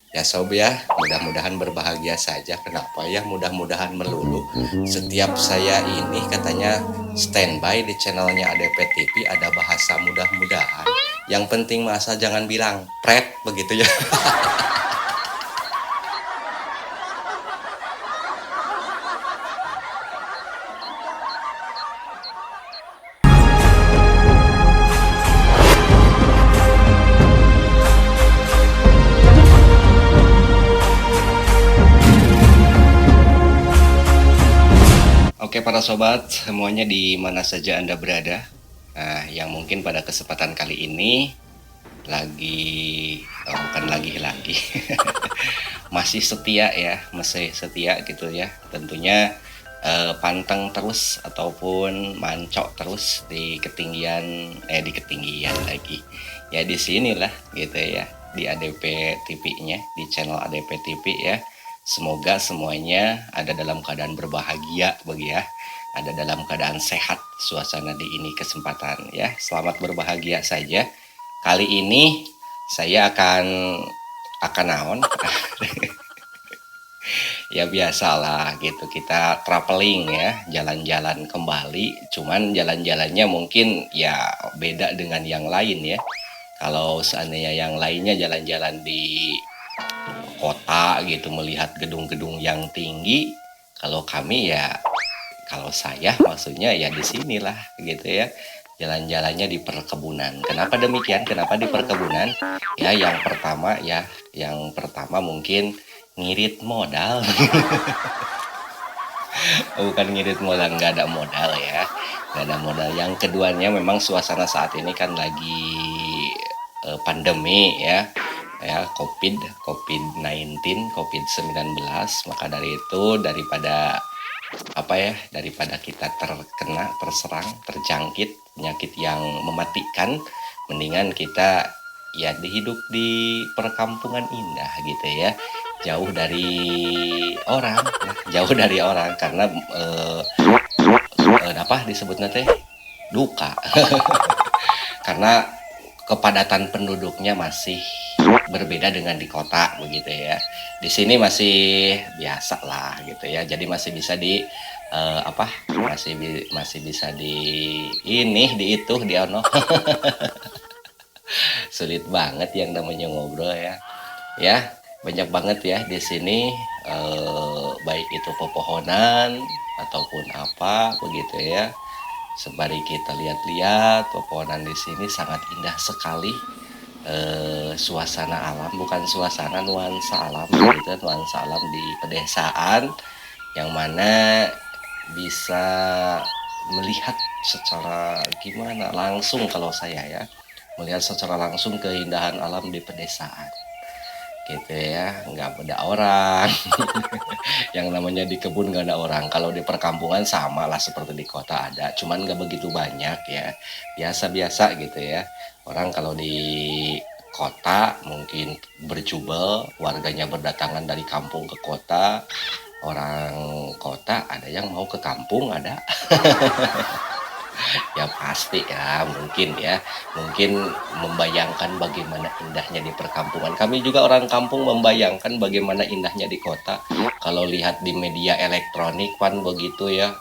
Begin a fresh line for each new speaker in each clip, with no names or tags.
Ya sob ya, mudah-mudahan berbahagia saja. Kenapa ya mudah-mudahan melulu. Setiap saya ini katanya standby di channelnya ADP TV ada bahasa mudah-mudahan. Yang penting masa jangan bilang pret begitu ya. Oke para sobat, semuanya di mana saja Anda berada. Nah, yang mungkin pada kesempatan kali ini bukan lagi masih setia ya, masih setia gitu ya. Tentunya pantang terus ataupun mancok terus di ketinggian lagi. Ya di sinilah gitu ya, di ADP TV-nya, di channel ADP TV ya. Semoga semuanya ada dalam keadaan berbahagia bagi ya. Ada dalam keadaan sehat suasana di ini kesempatan ya. Selamat berbahagia saja. Kali ini saya akan naon ya biasalah gitu, kita traveling ya, jalan-jalan kembali, cuman jalan-jalannya mungkin ya beda dengan yang lain ya. Kalau seandainya yang lainnya jalan-jalan di kota gitu, melihat gedung-gedung yang tinggi, kalau kami ya, kalau saya maksudnya ya di sinilah gitu ya, jalan-jalannya di perkebunan. Kenapa demikian? Kenapa di perkebunan? Ya yang pertama mungkin ngirit modal. Bukan ngirit modal, nggak ada modal ya, nggak ada modal. Yang keduanya memang suasana saat ini kan lagi pandemi ya, COVID-19, maka dari itu daripada kita terserang, terjangkit penyakit yang mematikan, mendingan kita ya hidup di perkampungan indah gitu ya, jauh dari orang, jauh dari orang karena apa disebutnya teh duka. Karena kepadatan penduduknya masih berbeda dengan di kota begitu ya. Di sini masih biasa lah gitu ya. Jadi masih bisa masih bisa di itu di ono. Sulit banget yang namanya ngobrol ya. Ya, banyak banget ya di sini, baik itu pepohonan ataupun apa begitu ya. Sembari kita lihat-lihat pepohonan di sini sangat indah sekali. Suasana alam, bukan suasana, nuansa alam gitu, nuansa alam di pedesaan yang mana bisa melihat secara gimana langsung, kalau saya ya melihat secara langsung keindahan alam di pedesaan gitu ya, nggak ada orang. Yang namanya di kebun nggak ada orang. Kalau di perkampungan sama lah seperti di kota, ada cuman nggak begitu banyak ya, biasa-biasa gitu ya. Orang kalau di kota mungkin berjubel, warganya berdatangan dari kampung ke kota. Orang kota ada yang mau ke kampung, ada. Ya pasti ya, mungkin membayangkan bagaimana indahnya di perkampungan. Kami juga orang kampung membayangkan bagaimana indahnya di kota. Kalau lihat di media elektronik kan begitu ya,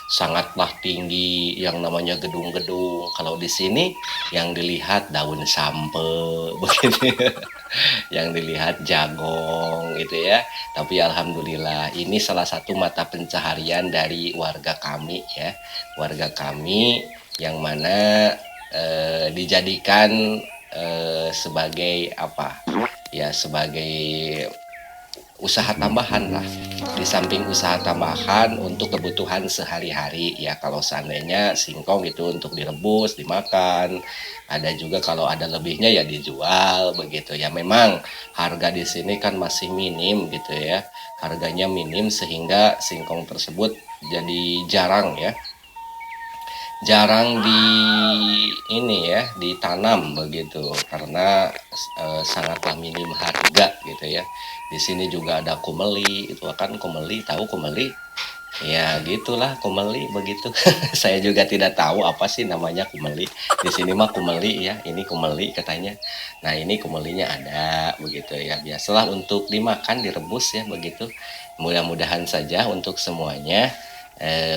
sangatlah tinggi yang namanya gedung-gedung. Kalau di sini yang dilihat daun sampe begitu ya. Yang dilihat jagong gitu ya. Tapi alhamdulillah ini salah satu mata pencaharian dari warga kami ya, warga kami yang mana dijadikan sebagai apa ya, sebagai usaha tambahan lah, di samping usaha tambahan untuk kebutuhan sehari-hari ya. Kalau seandainya singkong itu untuk direbus dimakan, ada juga kalau ada lebihnya ya dijual begitu ya. Memang harga di sini kan masih minim gitu ya, harganya minim sehingga singkong tersebut jadi jarang ditanam begitu, karena sangatlah minim harga gitu ya. Di sini juga ada kumeli, itu kan kumeli, tahu kumeli Ya gitulah kumeli begitu. Saya juga tidak tahu apa sih namanya kumeli. Di sini mah kumeli ya, ini kumeli katanya. Nah ini kumelinya ada begitu ya. Biasalah untuk dimakan, direbus ya begitu. Mudah-mudahan saja untuk semuanya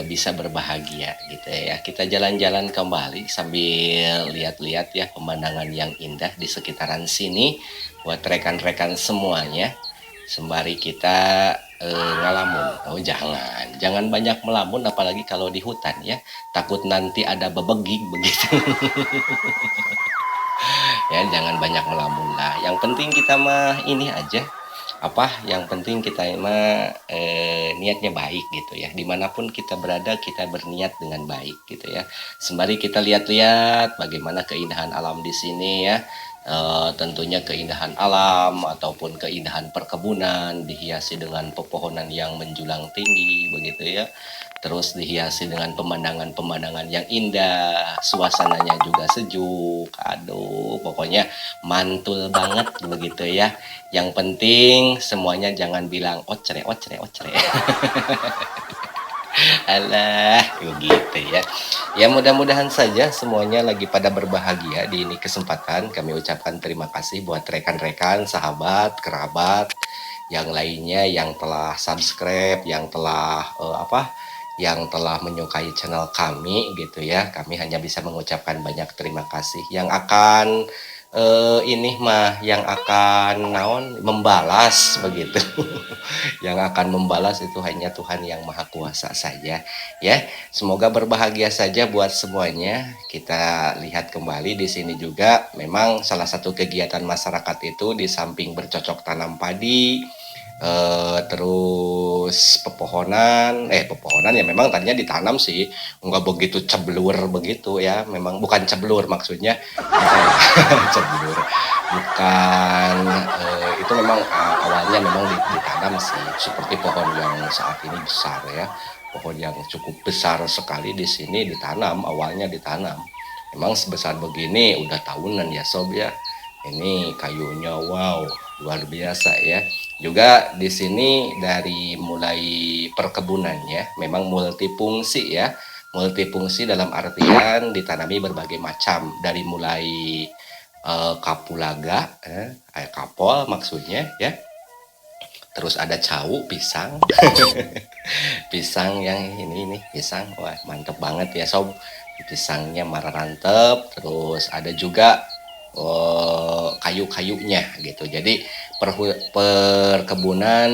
bisa berbahagia gitu ya. Kita jalan-jalan kembali sambil lihat-lihat ya pemandangan yang indah di sekitaran sini buat rekan-rekan semuanya. Sembari kita ngalamun. Oh jangan banyak melamun apalagi kalau di hutan ya. Takut nanti ada bebegik begitu. Ya jangan banyak melamun lah. Yang penting kita mah ini aja. Apa yang penting kita mah niatnya baik gitu ya. Dimanapun kita berada kita berniat dengan baik gitu ya. Sembari kita lihat-lihat bagaimana keindahan alam di sini ya. Tentunya keindahan alam ataupun keindahan perkebunan dihiasi dengan pepohonan yang menjulang tinggi begitu ya, terus dihiasi dengan pemandangan-pemandangan yang indah, suasananya juga sejuk, aduh pokoknya mantul banget begitu ya. Yang penting semuanya jangan bilang ocre ocre ocre. Alah, begitu ya. Ya mudah-mudahan saja semuanya lagi pada berbahagia di ini kesempatan. Kami ucapkan terima kasih buat rekan-rekan, sahabat, kerabat, yang lainnya yang telah subscribe, yang telah yang telah menyukai channel kami gitu ya. Kami hanya bisa mengucapkan banyak terima kasih. Yang akan ini mah yang akan naon membalas begitu. Yang akan membalas itu hanya Tuhan yang Maha Kuasa saja ya. Semoga berbahagia saja buat semuanya. Kita lihat kembali di sini juga memang salah satu kegiatan masyarakat itu di samping bercocok tanam padi, terus pepohonan ya memang tadinya ditanam sih, nggak begitu ceblur begitu ya, memang bukan ceblur maksudnya ceblur bukan, itu memang awalnya memang ditanam sih seperti pohon yang saat ini besar ya, pohon yang cukup besar sekali di sini ditanam, awalnya ditanam memang sebesar begini udah tahunan ya sob ya. Ini kayunya wow luar biasa ya. Juga di sini dari mulai perkebunannya memang multifungsi ya. Multifungsi dalam artian ditanami berbagai macam dari mulai kapulaga, kapol maksudnya ya. Terus ada cau, pisang, pisang yang ini pisang, wah mantep banget ya sob. Pisangnya mararantep, terus ada juga kayu-kayunya gitu. Jadi perkebunan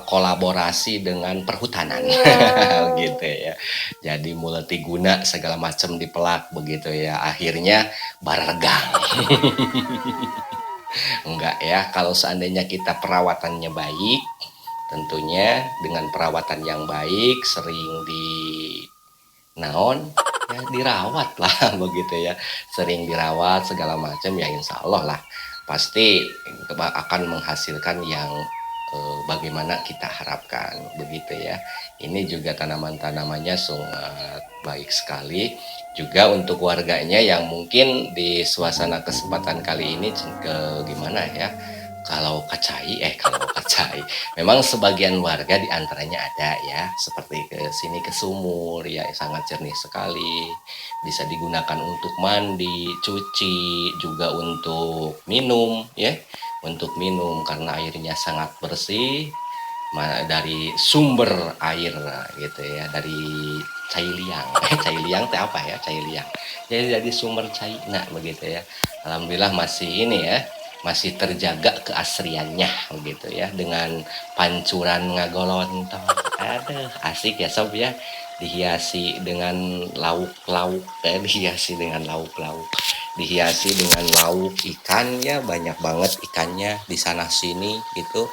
kolaborasi dengan perhutanan gitu ya. Jadi multiguna segala macam dipelak begitu ya. Akhirnya baregang. Enggak ya, kalau seandainya kita perawatannya baik, tentunya dengan perawatan yang baik, sering di naon ya dirawat lah begitu ya, sering dirawat segala macam ya insya Allah lah pasti akan menghasilkan yang bagaimana kita harapkan begitu ya. Ini juga tanaman-tanamannya sangat baik sekali juga untuk warganya yang mungkin di suasana kesempatan kali ini ke gimana ya, kalau kacai memang sebagian warga diantaranya ada ya seperti ke sini ke sumur ya sangat jernih sekali, bisa digunakan untuk mandi, cuci, juga untuk minum ya, untuk minum karena airnya sangat bersih dari sumber air gitu ya, dari cai liang. Cai liang teh apa ya, cai liang jadi dari sumber cai nah begitu ya. Alhamdulillah masih ini ya, masih terjaga keasriannya begitu ya dengan pancuran ngagolontong. Aduh asik ya sob ya, dihiasi dengan lauk-lauk dihiasi dengan lauk-lauk, dihiasi dengan lauk ikan ya, banyak banget ikannya di sana sini gitu.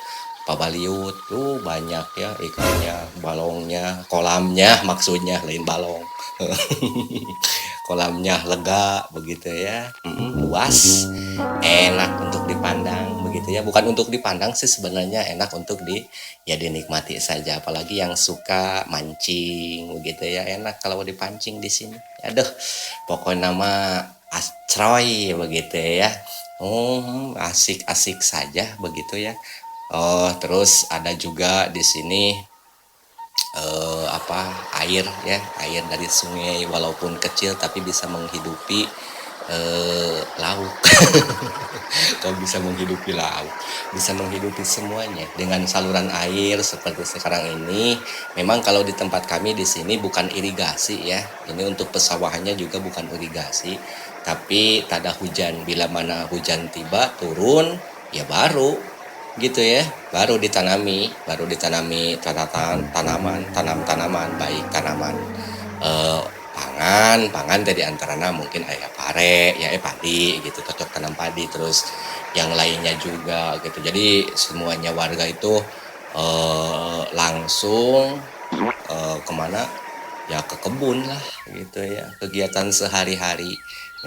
Pabaliut tuh banyak ya ikannya, balongnya, kolamnya maksudnya lain balong. Kolamnya lega begitu ya, luas, enak untuk dipandang begitu ya, bukan untuk dipandang sih sebenarnya, enak untuk ya dinikmati saja, apalagi yang suka mancing begitu ya, enak kalau dipancing di sini. Aduh pokoknya nama astroy begitu ya. Asik-asik saja begitu ya. Oh terus ada juga di sini air ya, air dari sungai walaupun kecil tapi bisa menghidupi lauk. Kalau bisa menghidupi laut, bisa menghidupi semuanya dengan saluran air seperti sekarang ini. Memang kalau di tempat kami di sini bukan irigasi ya, ini untuk pesawahannya juga bukan irigasi, tapi tak ada hujan. Bila mana hujan tiba turun, ya baru gitu ya, baru ditanami tanaman baik tanaman eh, pangan tadi antaranya mungkin ayah pare ya padi gitu, cocok tanam padi, terus yang lainnya juga gitu. Jadi semuanya warga itu langsung kemana ya, ke kebun lah gitu ya, kegiatan sehari-hari.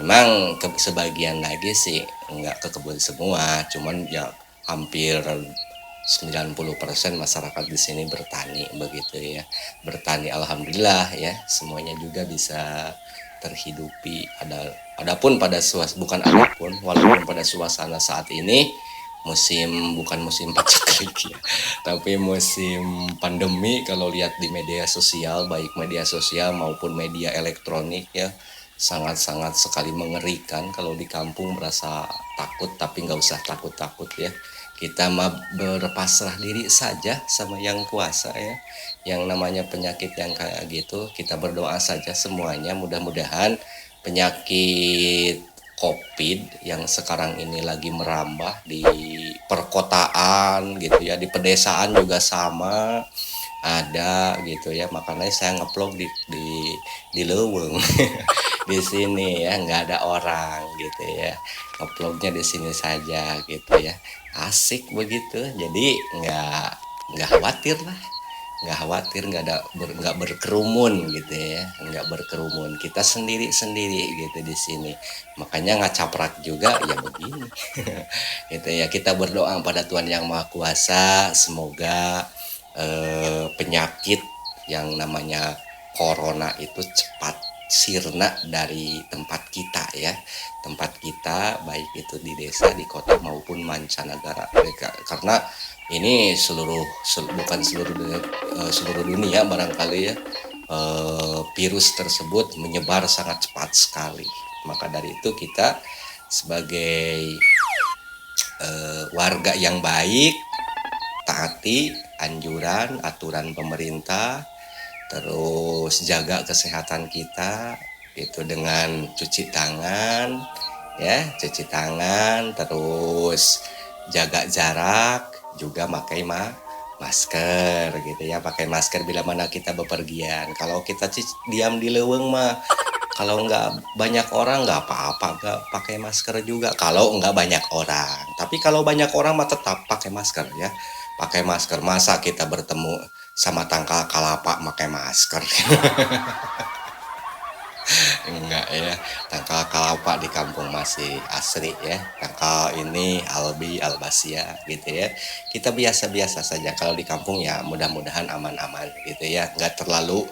Memang sebagian lagi sih nggak ke kebun semua, cuman ya hampir 90% masyarakat di sini bertani begitu ya. Bertani alhamdulillah ya, semuanya juga bisa terhidupi. Adapun pada walaupun pada suasana saat ini bukan musim paceklik ya, tapi musim pandemi. Kalau lihat di media sosial, baik media sosial maupun media elektronik ya, sangat-sangat sekali mengerikan. Kalau di kampung merasa takut, tapi nggak usah takut-takut ya, kita mah berpasrah diri saja sama yang kuasa ya. Yang namanya penyakit yang kayak gitu, kita berdoa saja semuanya, mudah-mudahan penyakit COVID yang sekarang ini lagi merambah di perkotaan gitu ya, di pedesaan juga sama ada gitu ya. Makanya saya ngeplog di Leuweung di sini ya, nggak ada orang gitu ya, ngeplognya di sini saja gitu ya, asik begitu. Jadi nggak khawatir lah, nggak berkerumun gitu ya, nggak berkerumun, kita sendiri sendiri gitu di sini. Makanya nggak caprak juga ya begini. Gitu ya, kita berdoa pada Tuhan yang Maha Kuasa, semoga penyakit yang namanya corona itu cepat sirna dari tempat kita ya, tempat kita, baik itu di desa, di kota maupun mancanegara. Karena ini bukan seluruh dunia barangkali ya, virus tersebut menyebar sangat cepat sekali. Maka dari itu kita sebagai warga yang baik, taati anjuran aturan pemerintah, terus jaga kesehatan kita itu dengan cuci tangan ya, terus jaga jarak, juga pakai masker gitu ya, pakai masker bila mana kita bepergian. Kalau kita diam di leuweung mah, kalau nggak banyak orang nggak apa-apa, nggak pakai masker juga kalau nggak banyak orang. Tapi kalau banyak orang mah tetap pakai masker ya, pakai masker. Masa kita bertemu sama tangkal kalapa pakai masker? Enggak ya, tangkal kalapa di kampung masih asri ya, tangkal ini albi albasia gitu ya. Kita biasa-biasa saja kalau di kampung ya, mudah-mudahan aman-aman gitu ya, nggak terlalu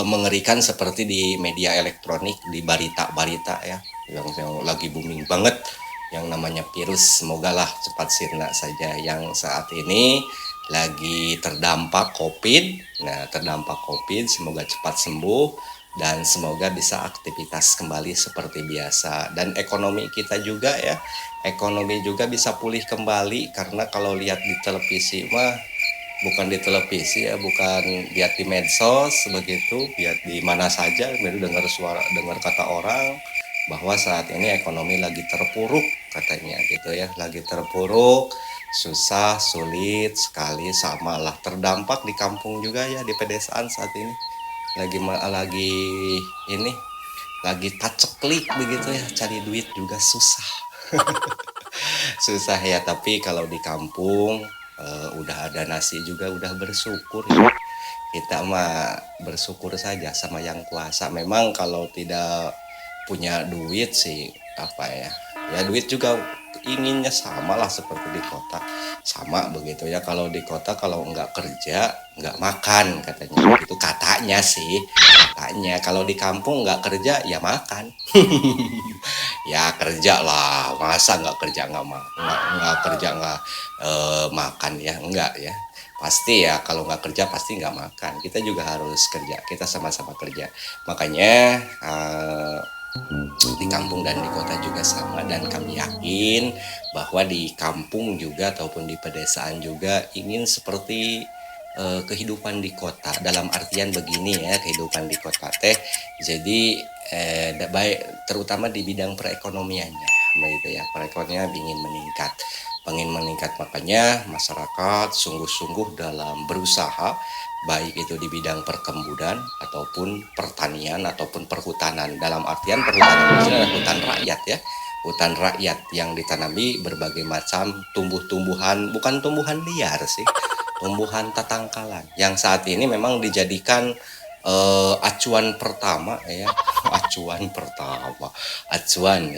mengerikan seperti di media elektronik, di berita-berita ya, yang lagi booming banget yang namanya virus. Semoga lah cepat sirna saja yang saat ini lagi terdampak COVID. Nah, terdampak COVID semoga cepat sembuh dan semoga bisa aktivitas kembali seperti biasa. Dan ekonomi kita juga ya, ekonomi juga bisa pulih kembali. Karena kalau lihat di televisi mah, bukan di televisi ya, bukan lihat di medsos begitu, lihat di mana saja, baru dengar kata orang bahwa saat ini ekonomi lagi terpuruk katanya gitu ya, lagi terpuruk, susah, sulit sekali. Sama lah terdampak di kampung juga ya, di pedesaan saat ini lagi ini lagi paceklik begitu ya, cari duit juga susah. Susah ya, tapi kalau di kampung udah ada nasi juga udah bersyukur ya. Kita mah bersyukur saja sama yang kuasa. Memang kalau tidak punya duit sih apa ya, ya duit juga inginnya sama lah seperti di kota, sama begitu ya. Kalau di kota kalau nggak kerja nggak makan katanya, itu katanya sih, katanya. Kalau di kampung nggak kerja ya makan. Ya kerja lah, masa nggak kerja nggak kerja nggak makan ya, enggak ya. pasti ya kalau nggak kerja pasti nggak makan. Kita juga harus kerja, kita sama-sama kerja. Makanya di kampung dan di kota juga sama, dan kami yakin bahwa di kampung juga ataupun di pedesaan juga ingin seperti kehidupan di kota, dalam artian begini ya, kehidupan di kota teh jadi baik terutama di bidang perekonomiannya begitu ya, perekonomiannya ingin meningkat, makanya masyarakat sungguh-sungguh dalam berusaha, baik itu di bidang perkebunan ataupun pertanian ataupun perhutanan. Dalam artian perhutanan ini adalah hutan rakyat ya, hutan rakyat yang ditanami berbagai macam tumbuh-tumbuhan, bukan tumbuhan liar sih, tumbuhan tatangkalan yang saat ini memang dijadikan acuan pertama ya, acuan pertama, acuan.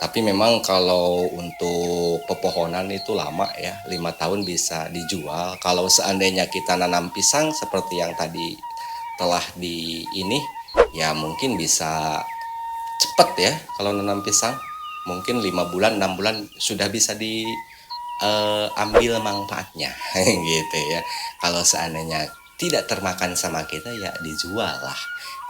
Tapi memang kalau untuk pepohonan itu lama ya, 5 tahun bisa dijual. Kalau seandainya kita nanam pisang seperti yang tadi telah di ini, ya mungkin bisa cepet ya kalau nanam pisang. Mungkin 5 bulan, 6 bulan sudah bisa diambil manfaatnya gitu ya. Kalau seandainya tidak termakan sama kita ya dijual lah,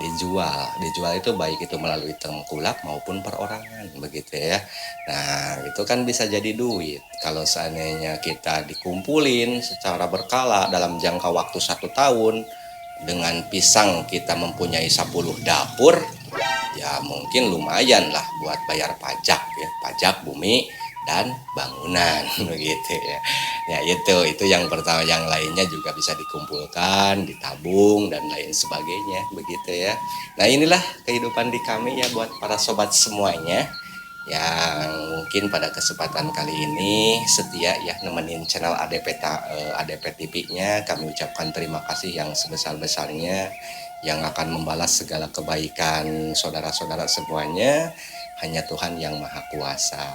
dijual itu baik itu melalui tengkulak maupun perorangan begitu ya. Nah itu kan bisa jadi duit kalau seandainya kita dikumpulin secara berkala dalam jangka waktu 1 tahun. Dengan pisang kita mempunyai 10 dapur, ya mungkin lumayan lah buat bayar pajak ya, pajak bumi dan bangunan begitu ya. Ya itu yang pertama, yang lainnya juga bisa dikumpulkan, ditabung dan lain sebagainya begitu ya. Nah, inilah kehidupan di kami ya buat para sobat semuanya yang mungkin pada kesempatan kali ini setia ya nemenin channel ADP TV-nya. Kami ucapkan terima kasih yang sebesar-besarnya, yang akan membalas segala kebaikan saudara-saudara semuanya. Hanya Tuhan yang Maha Kuasa.